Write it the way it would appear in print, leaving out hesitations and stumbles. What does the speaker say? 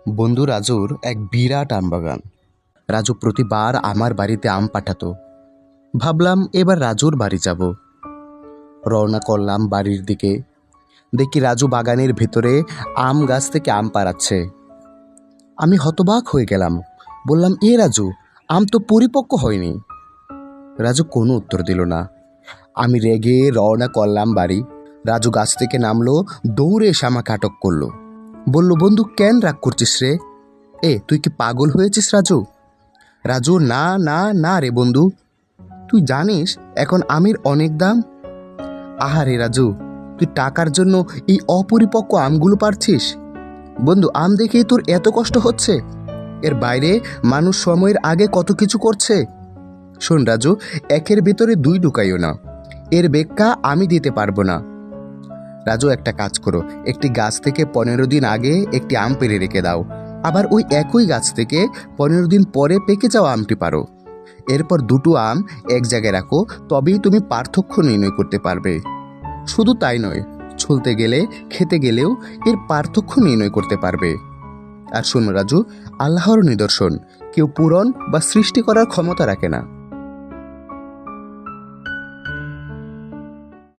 বন্ধু রাজুর এক বিরাট আম বাগান। রাজু প্রতিবার আমার বাড়িতে আম পাঠাতো। ভাবলাম এবার রাজুর বাড়ি যাব। রওনা করলাম বাড়ির দিকে। দেখি রাজু বাগানের ভেতরে আম গাছ থেকে আম পাড়াচ্ছে। আমি হতবাক হয়ে গেলাম। বললাম, এ রাজু, আম তো পরিপক্ক হয়নি। রাজু কোনো উত্তর দিল না। আমি রেগে রওনা করলাম বাড়ি। রাজু গাছ থেকে নামলো, দৌড়ে এসে আমাকে আটক করলো। বলল, বন্ধু কেন রাগ করছিস রে? তুই কি পাগল হয়েছিস রাজু? রাজু, না না না রে বন্ধু, তুই জানিস এখন আমের অনেক দাম। আহারে রাজু, তুই টাকার জন্য এই অপরিপক্ক আমগুলো পারছিস? বন্ধু, আম দেখেই তোর এত কষ্ট হচ্ছে? এর বাইরে মানুষ সময়ের আগে কত কিছু করছে। শোন রাজু, একের ভিতরে দুই ঢুকাইও না। এর ব্যাখ্যা আমি দিতে পারবো না। রাজু, একটা কাজ করো, একটি গাছ থেকে 15 দিন আগে একটি আম পেড়ে রেখে দাও। আবার ওই একই গাছ থেকে 15 দিন পরে পেকে যাওয়া আমটি পারো। এরপর দুটো আম এক জায়গায় রাখো, তবেই তুমি পার্থক্য নির্ণয় করতে পারবে। শুধু তাই নয়, চলতে গেলে, খেতে গেলেও এর পার্থক্য নির্ণয় করতে পারবে। আর শোনো রাজু, আল্লাহর নিদর্শন, কেউ পূরণ বা সৃষ্টি করার ক্ষমতা রাখে না।